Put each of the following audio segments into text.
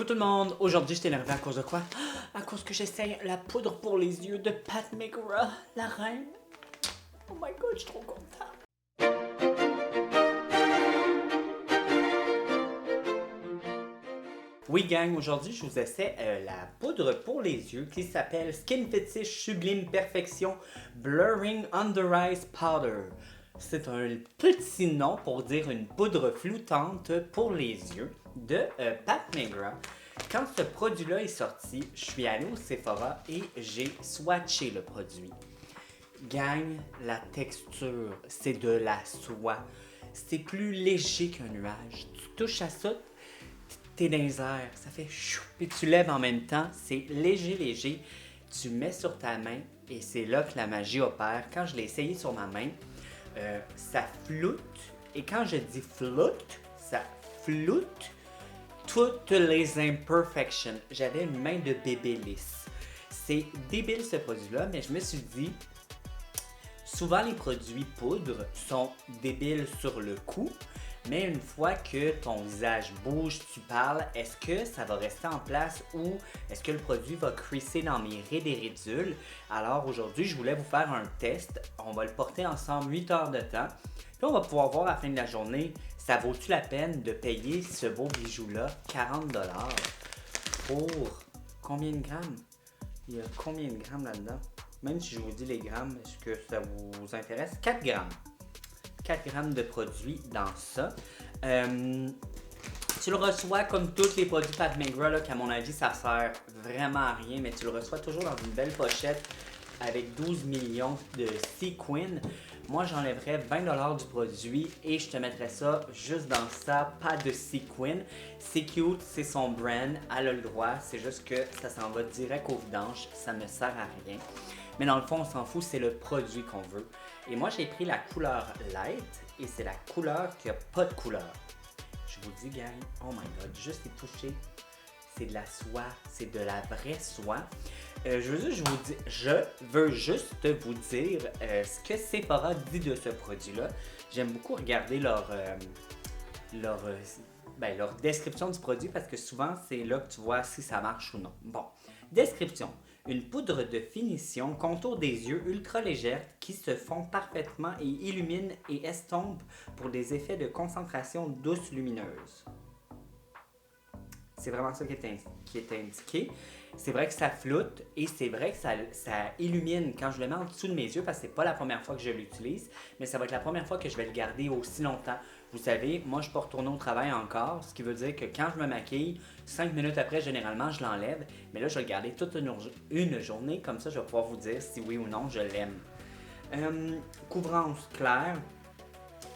Coucou tout le monde! Aujourd'hui, j'étais énervé à cause de quoi? À cause que j'essaye la poudre pour les yeux de Pat McGrath, la reine. Oh my god, je suis trop content! Oui gang, aujourd'hui je vous essaie la poudre pour les yeux qui s'appelle Skin Fetish Sublime Perfection Blurring Under Eyes Powder. C'est un petit nom pour dire une poudre floutante pour les yeux de Pat McGrath. Quand ce produit-là est sorti, je suis allé au Sephora et j'ai swatché le produit. Gang, la texture, c'est de la soie. C'est plus léger qu'un nuage. Tu touches à ça, t'es dans les airs, ça fait chou, puis tu lèves en même temps, c'est léger, tu mets sur ta main et c'est là que la magie opère. Quand je l'ai essayé sur ma main, ça floute, et quand je dis floute, ça floute toutes les imperfections. J'avais une main de bébé lisse. C'est débile ce produit-là, mais je me suis dit, souvent les produits poudre sont débiles sur le coup, mais une fois que ton visage bouge, tu parles, est-ce que ça va rester en place ou est-ce que le produit va crisser dans mes rides et ridules? Alors aujourd'hui, je voulais vous faire un test. On va le porter ensemble 8 heures de temps. Puis on va pouvoir voir à la fin de la journée, ça vaut-tu la peine de payer ce beau bijou-là 40$ pour combien de grammes? Il y a combien de grammes là-dedans? Même si je vous dis les grammes, est-ce que ça vous intéresse? 4 grammes. 4 grammes de produit dans ça. Tu le reçois comme tous les produits Pat McGrath, qu'à mon avis, ça sert vraiment à rien, mais tu le reçois toujours dans une belle pochette avec 12 millions de sequins. Moi, j'enlèverais 20$ du produit et je te mettrais ça juste dans ça, pas de sequins. C'est cute, c'est son brand, elle a le droit, c'est juste que ça s'en va direct au vidange, ça ne sert à rien. Mais dans le fond, on s'en fout, c'est le produit qu'on veut. Et moi, j'ai pris la couleur light et c'est la couleur qui n'a pas de couleur. Je vous dis, gang, oh my god, juste les toucher, c'est de la soie, c'est de la vraie soie. Je veux juste vous dire ce que Sephora dit de ce produit-là. J'aime beaucoup regarder leur description du produit parce que souvent, c'est là que tu vois si ça marche ou non. Bon, description. Une poudre de finition contour des yeux ultra légère qui se fond parfaitement et illumine et estompe pour des effets de concentration douce lumineuse. C'est vraiment ça qui est indiqué. C'est vrai que ça floute et c'est vrai que ça illumine quand je le mets en dessous de mes yeux parce que c'est pas la première fois que je l'utilise, mais ça va être la première fois que je vais le garder aussi longtemps. Vous savez, moi je peux retourner au travail encore, ce qui veut dire que quand je me maquille, 5 minutes après, généralement, je l'enlève, mais là je vais le garder toute une journée, comme ça je vais pouvoir vous dire si oui ou non je l'aime. Couvrance claire,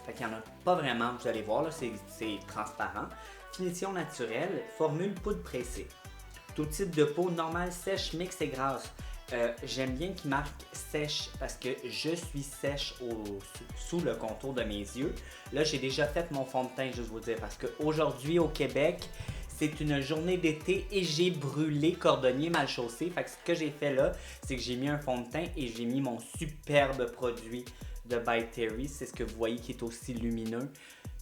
fait qu'il n'y en a pas vraiment, vous allez voir, là, c'est transparent. Finition naturelle, formule poudre pressée. Tout type de peau, normale, sèche, mixte et grasse. J'aime bien qu'il marque sèche parce que je suis sèche sous le contour de mes yeux. Là, j'ai déjà fait mon fond de teint, juste vous dire, parce qu'aujourd'hui au Québec, c'est une journée d'été et j'ai brûlé cordonnier mal chaussé. Fait que ce que j'ai fait là, c'est que j'ai mis un fond de teint et j'ai mis mon superbe produit de By Terry. C'est ce que vous voyez qui est aussi lumineux.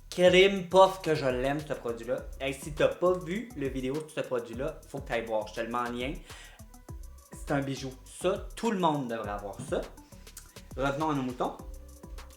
Crime puff que je l'aime ce produit-là. Et si t'as pas vu le vidéo de ce produit-là, faut que tu ailles voir. Je te le mets en lien. C'est un bijou. Ça, tout le monde devrait avoir ça. Revenons à nos moutons.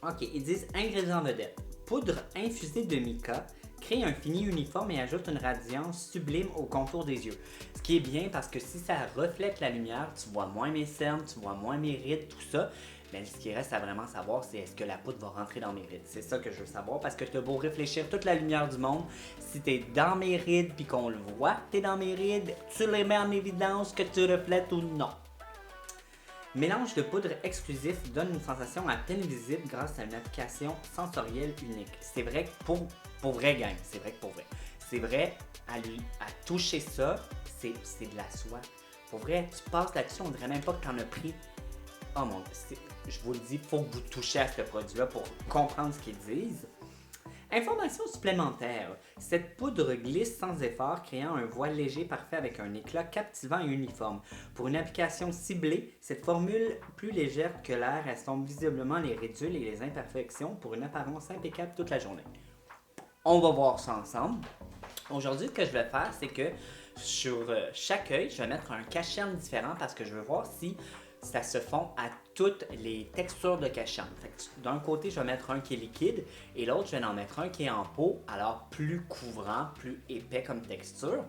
Ok, ils disent ingrédients vedettes. Poudre infusée de mica crée un fini uniforme et ajoute une radiance sublime au contour des yeux. Ce qui est bien parce que si ça reflète la lumière, tu vois moins mes cernes, tu vois moins mes rides, tout ça. Mais ce qui reste à vraiment savoir, c'est est-ce que la poudre va rentrer dans mes rides. C'est ça que je veux savoir parce que tu as beau réfléchir toute la lumière du monde. Si tu es dans mes rides puis qu'on le voit que tu es dans mes rides, tu les mets en évidence que tu reflètes ou non. Mélange de poudre exclusif donne une sensation à peine visible grâce à une application sensorielle unique. C'est vrai que pour vrai, gang, c'est vrai que pour vrai. C'est vrai, à toucher ça, c'est de la soie. Pour vrai, tu passes là-dessus, on dirait même pas que tu en as pris. Oh mon Dieu, je vous le dis, il faut que vous touchiez à ce produit-là pour comprendre ce qu'ils disent. Information supplémentaire. Cette poudre glisse sans effort, créant un voile léger parfait avec un éclat captivant et uniforme. Pour une application ciblée, cette formule plus légère que l'air estompe visiblement les ridules et les imperfections pour une apparence impeccable toute la journée. On va voir ça ensemble. Aujourd'hui, ce que je vais faire, c'est que sur chaque œil, je vais mettre un cache-cerne différent parce que je veux voir si ça se fond à toutes les textures de cache-cerne. D'un côté, je vais mettre un qui est liquide et l'autre, je vais en mettre un qui est en peau, alors plus couvrant, plus épais comme texture.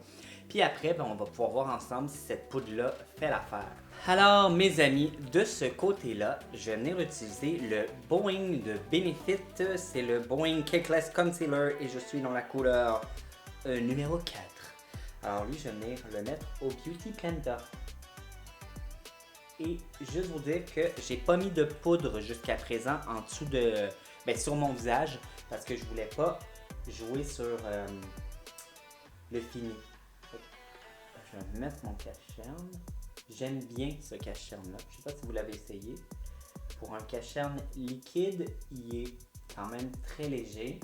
Puis après, on va pouvoir voir ensemble si cette poudre-là fait l'affaire. Alors, mes amis, de ce côté-là, je vais venir utiliser le Boeing de Benefit. C'est le Boeing Cakeless Concealer et je suis dans la couleur numéro 4. Alors lui, je vais venir le mettre au Beauty Blender. Et juste vous dire que j'ai pas mis de poudre jusqu'à présent en dessous de... sur mon visage parce que je voulais pas jouer sur le fini. Je vais mettre mon cache-cerne. J'aime bien ce cache-cerne-là. Je sais pas si vous l'avez essayé. Pour un cache-cerne liquide, il est quand même très léger.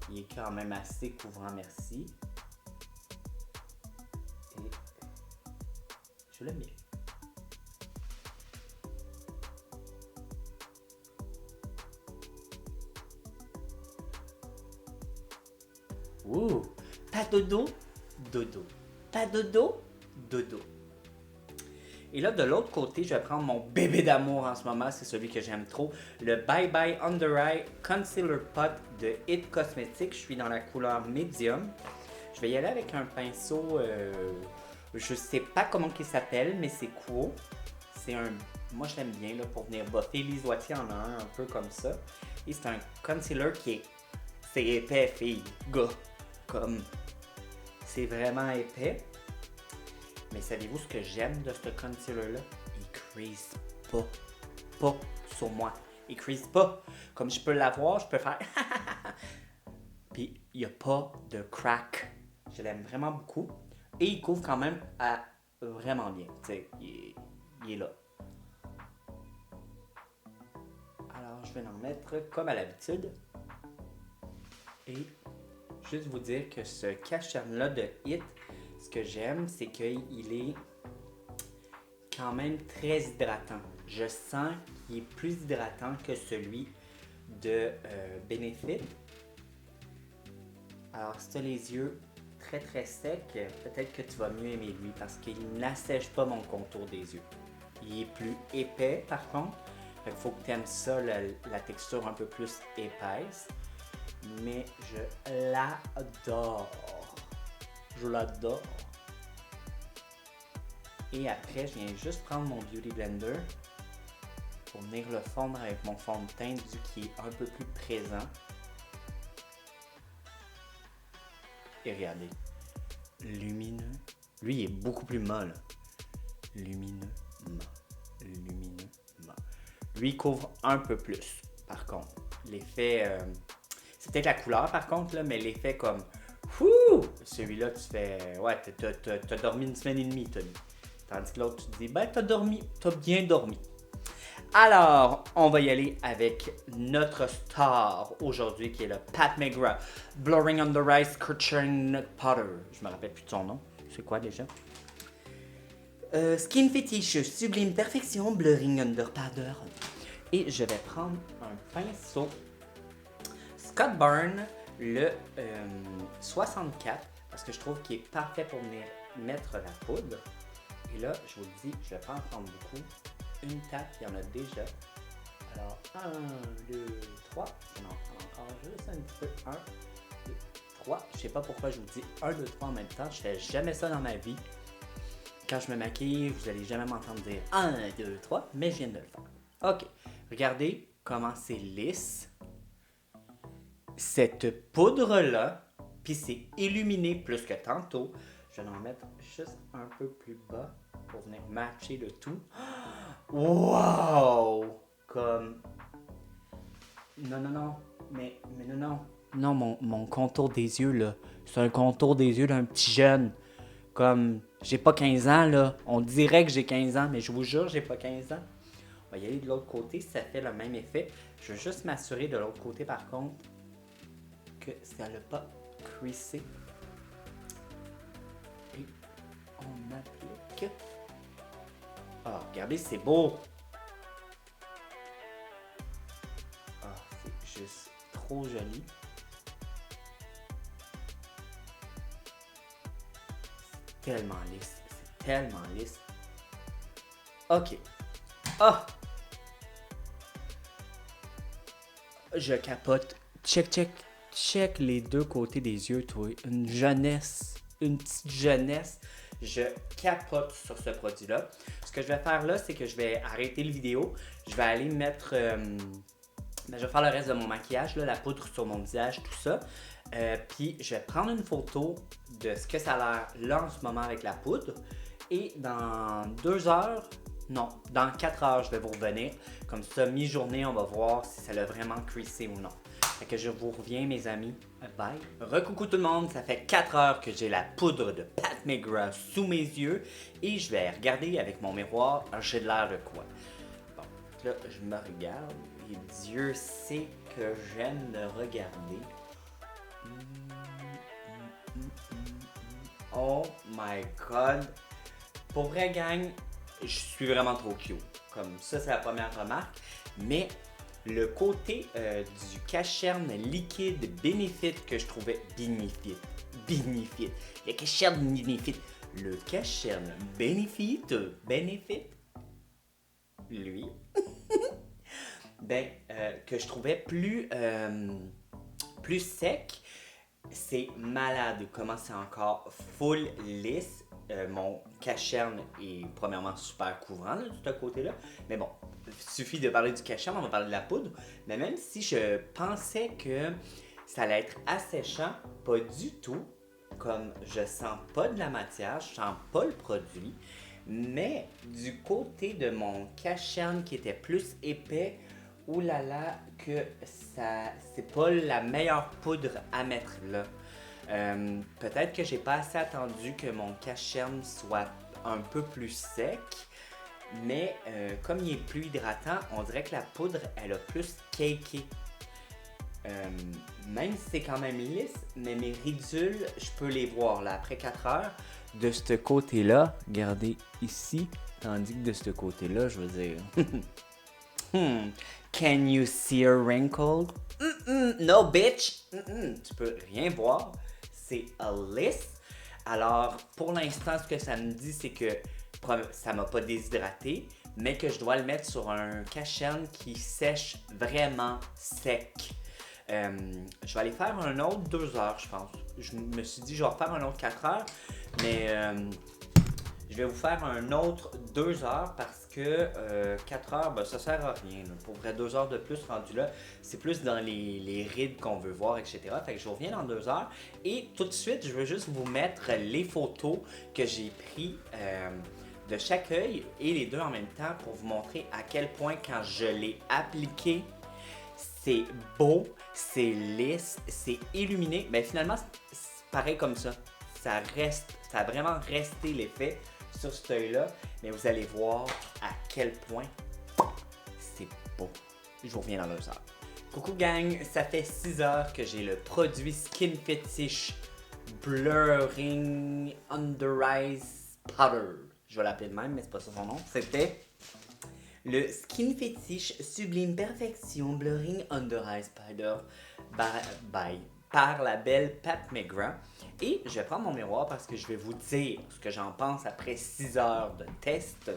Il est quand même assez couvrant, merci. Et je l'aime bien. Ouh! Pas dodo, dodo. Pas dodo, dodo. Et là, de l'autre côté, je vais prendre mon bébé d'amour en ce moment, c'est celui que j'aime trop, le Bye Bye Under Eye Concealer Pot de It Cosmetics. Je suis dans la couleur Medium. Je vais y aller avec un pinceau, je sais pas comment il s'appelle, mais c'est Quo. C'est un, moi je l'aime bien là, pour venir boffer. Lise Wattier en a un peu comme ça. Et c'est un concealer qui est, c'est épais, fille, gars, comme, c'est vraiment épais. Mais savez-vous ce que j'aime de ce concealer-là? Il crease pas. Pas sur moi. Il crease pas. Comme je peux l'avoir, je peux faire puis il n'y a pas de crack. Je l'aime vraiment beaucoup. Et il couvre quand même vraiment bien. Tu sais, il est là. Alors, je vais en mettre comme à l'habitude. Et juste vous dire que ce cache-cerne-là de It, ce que j'aime, c'est qu'il est quand même très hydratant. Je sens qu'il est plus hydratant que celui de Benefit. Alors, si tu as les yeux très très secs, peut-être que tu vas mieux aimer lui parce qu'il n'assèche pas mon contour des yeux. Il est plus épais par contre. Il faut que tu aimes ça, la texture un peu plus épaisse. Mais je l'adore. Je l'adore. Et après, je viens juste prendre mon Beauty Blender pour venir le fondre avec mon fond de teint qui est un peu plus présent. Et regardez, lumineux. Lui, il est beaucoup plus mat, là. Lumineux, mat. Lumineux, mat. Lui, il couvre un peu plus, par contre. L'effet... c'est peut-être la couleur, par contre, là, mais l'effet comme... Wouh! Celui-là, tu fais... Ouais, t'as dormi une semaine et demie, Tony. Tandis que l'autre, tu te dis, ben, t'as bien dormi. Alors, on va y aller avec notre star aujourd'hui, qui est le Pat McGrath Blurring on the Rice Curtain Powder. Je me rappelle plus de son nom. C'est quoi déjà? Skin Fetish Sublime Perfection Blurring Under Powder. Et je vais prendre un pinceau Scott Burn, le 64, parce que je trouve qu'il est parfait pour venir mettre la poudre. Et là, je vous le dis, je vais pas en prendre beaucoup. Une tape, il y en a déjà. Alors, 1, 2, 3. On en prend encore juste un petit peu. 1, 2, 3. Je sais pas pourquoi je vous dis 1, 2, 3 en même temps. Je fais jamais ça dans ma vie. Quand je me maquille, vous allez jamais m'entendre dire 1, 2, 3, mais je viens de le faire. Ok, regardez comment c'est lisse. Cette poudre-là, puis c'est illuminé plus que tantôt. Je vais en mettre juste un peu plus bas pour venir matcher le tout. Wow! Comme... Non. Mais non. Non, mon contour des yeux, là, c'est un contour des yeux d'un petit jeune. Comme, j'ai pas 15 ans, là. On dirait que j'ai 15 ans, mais je vous jure, j'ai pas 15 ans. On va y aller de l'autre côté, ça fait le même effet. Je veux juste m'assurer de l'autre côté, par contre, que ça n'a pas creasé. Et on applique. Ah, regardez, c'est beau! Ah, c'est juste trop joli. tellement lisse. C'est tellement lisse. Ok. Ah! Je capote. Check les deux côtés des yeux, toi. Une jeunesse. Une petite jeunesse. Je capote sur ce produit-là. Ce que je vais faire là, c'est que je vais arrêter le vidéo. Je vais aller mettre... je vais faire le reste de mon maquillage, là, la poudre sur mon visage, tout ça. Puis je vais prendre une photo de ce que ça a l'air là en ce moment avec la poudre. Et dans 2 heures, non, dans 4 heures, je vais vous revenir. Comme ça, mi-journée, on va voir si ça l'a vraiment creasé ou non. Fait que je vous reviens, mes amis. Bye. Recoucou tout le monde, ça fait 4 heures que j'ai la poudre de Pat McGrath sous mes yeux. Et je vais regarder avec mon miroir, j'ai de l'air de quoi. Bon, là, je me regarde. Et Dieu sait que j'aime le regarder. Oh my god. Pour vrai, gang, je suis vraiment trop cute. Comme ça, c'est la première remarque. Mais le côté du cacherne liquide Benefit que je trouvais Benefit. Le cacherne Benefit. Le cacherne Benefit. Lui. Que je trouvais plus sec. C'est malade comment c'est encore full lisse. Mon cacherne est premièrement super couvrant là, de ce côté-là. Mais bon, il suffit de parler du cacherne, on va parler de la poudre. Mais même si je pensais que ça allait être asséchant, pas du tout. Comme je sens pas de la matière, je sens pas le produit. Mais du côté de mon cacherne qui était plus épais, oulala, que ça, c'est pas la meilleure poudre à mettre là. Peut-être que j'ai pas assez attendu que mon cacherne soit un peu plus sec, mais comme il est plus hydratant, on dirait que la poudre, elle a plus caké. Même si c'est quand même lisse, mais mes ridules, je peux les voir là après 4 heures. De ce côté-là, regardez ici, tandis que de ce côté-là, je veux dire... Can you see a wrinkle? No, bitch! Tu peux rien voir. C'est a lisse. Alors, pour l'instant, ce que ça me dit, c'est que ça m'a pas déshydraté, mais que je dois le mettre sur un cacherne qui sèche vraiment sec. Je vais aller faire un autre 2 heures, je pense. Je me suis dit, je vais refaire un autre 4 heures, mais je vais vous faire un autre 2 heures parce que 4 heures, ben, ça sert à rien. Là. Pour vrai, 2 heures de plus rendu là, c'est plus dans les rides qu'on veut voir, etc. Fait que je reviens dans 2 heures. Et tout de suite, je veux juste vous mettre les photos que j'ai prises de chaque œil et les deux en même temps pour vous montrer à quel point quand je l'ai appliqué, c'est beau, c'est lisse, c'est illuminé. Ben finalement, c'est pareil comme ça. Ça a vraiment resté l'effet sur cet œil-là, mais vous allez voir à quel point c'est beau. Je vous reviens dans 2 heures. Coucou gang, ça fait 6 heures que j'ai le produit Skin Fetish Blurring Under Eyes Powder. Je vais l'appeler de même, mais c'est pas ça son nom. C'était le Skin Fetish Sublime Perfection Blurring Under Eyes Powder par la belle Pat McGrath. Et je vais prendre mon miroir parce que je vais vous dire ce que j'en pense après 6 heures de test.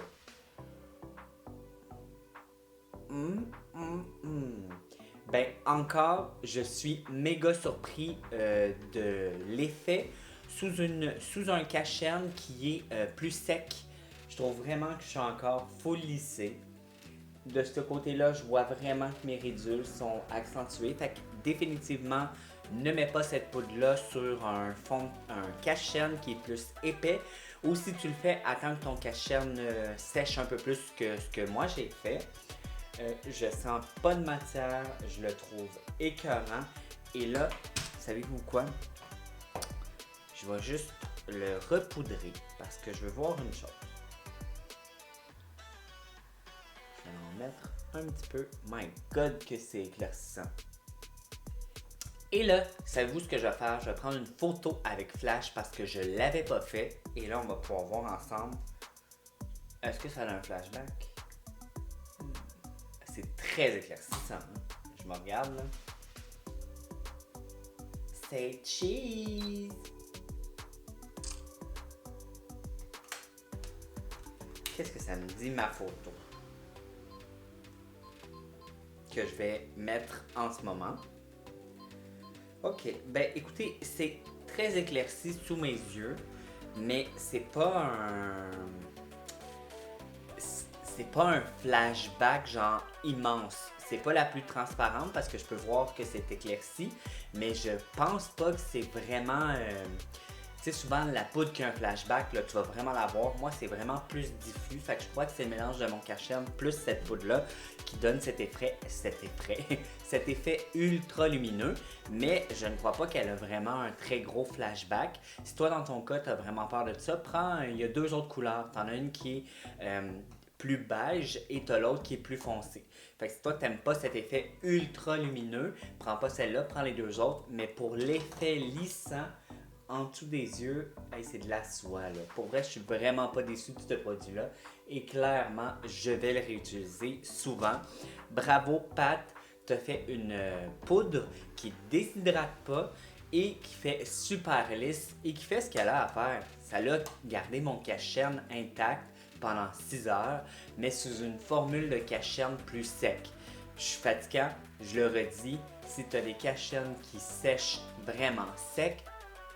Ben encore, je suis méga surpris de l'effet sous un cacherne qui est plus sec. Je trouve vraiment que je suis encore full lissé. De ce côté-là, je vois vraiment que mes ridules sont accentuées. Fait que définitivement, ne mets pas cette poudre-là sur un cacherne qui est plus épais. Ou si tu le fais, attends que ton cacherne sèche un peu plus que ce que moi j'ai fait. Je sens pas de matière, je le trouve écœurant. Et là, savez-vous quoi? Je vais juste le repoudrer parce que je veux voir une chose. Je vais en mettre un petit peu. My God que c'est éclaircissant. Et là, savez-vous ce que je vais faire? Je vais prendre une photo avec flash parce que je ne l'avais pas fait. Et là, on va pouvoir voir ensemble. Est-ce que ça a un flashback? C'est très éclaircissant. Hein? Je me regarde là. Say cheese! qu'est-ce que ça me dit ma photo? Que je vais mettre en ce moment. Ok, ben écoutez, c'est très éclairci sous mes yeux, mais c'est pas un flashback genre immense. C'est pas la plus transparente parce que je peux voir que c'est éclairci, mais je pense pas que c'est vraiment... tu sais, souvent la poudre qui a un flashback, là, tu vas vraiment la voir. Moi, c'est vraiment plus diffus. Fait que je crois que c'est le mélange de mon cachet plus cette poudre-là qui donne cet effet ultra lumineux. Mais je ne crois pas qu'elle a vraiment un très gros flashback. Si toi, dans ton cas, tu as vraiment peur de ça, il y a 2 autres couleurs. Tu en as une qui est plus beige et tu as l'autre qui est plus foncé. Fait que si toi, tu n'aimes pas cet effet ultra lumineux, prends pas celle-là, prends les 2 autres. Mais pour l'effet lissant, en dessous des yeux, hey, c'est de la soie là. Pour vrai, je suis vraiment pas déçu de ce produit-là. Et clairement, je vais le réutiliser souvent. Bravo Pat, t'as fait une poudre qui déshydrate pas et qui fait super lisse et qui fait ce qu'elle a à faire. Ça a gardé mon cache-cerne intact pendant 6 heures, mais sous une formule de cache-cerne plus sec. Je suis fatiguant, je le redis, si tu as des cache-cernes qui sèchent vraiment sec,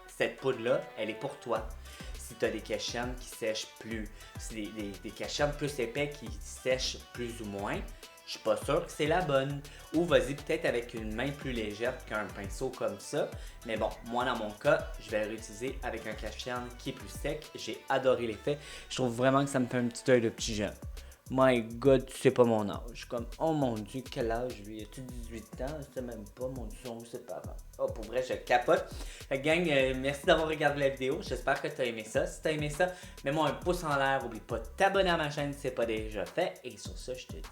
cette poudre-là, elle est pour toi. Si tu as des cache-cernes qui sèchent plus, des cache-cernes plus épais qui sèchent plus ou moins, je suis pas sûr que c'est la bonne. Ou vas-y peut-être avec une main plus légère qu'un pinceau comme ça. Mais bon, moi dans mon cas, je vais le réutiliser avec un cache-cerne qui est plus sec. J'ai adoré l'effet. Je trouve vraiment que ça me fait un petit œil de petit jeune. My God, tu sais pas mon âge. Je suis comme, oh mon Dieu, quel âge lui? As-tu 18 ans? Je sais même pas, mon Dieu, sont où ses parents? Oh, pour vrai, je capote. Fait que gang, merci d'avoir regardé la vidéo. J'espère que tu as aimé ça. Si tu as aimé ça, mets-moi un pouce en l'air. N'oublie pas de t'abonner à ma chaîne si ce n'est pas déjà fait. Et sur ça, je te dis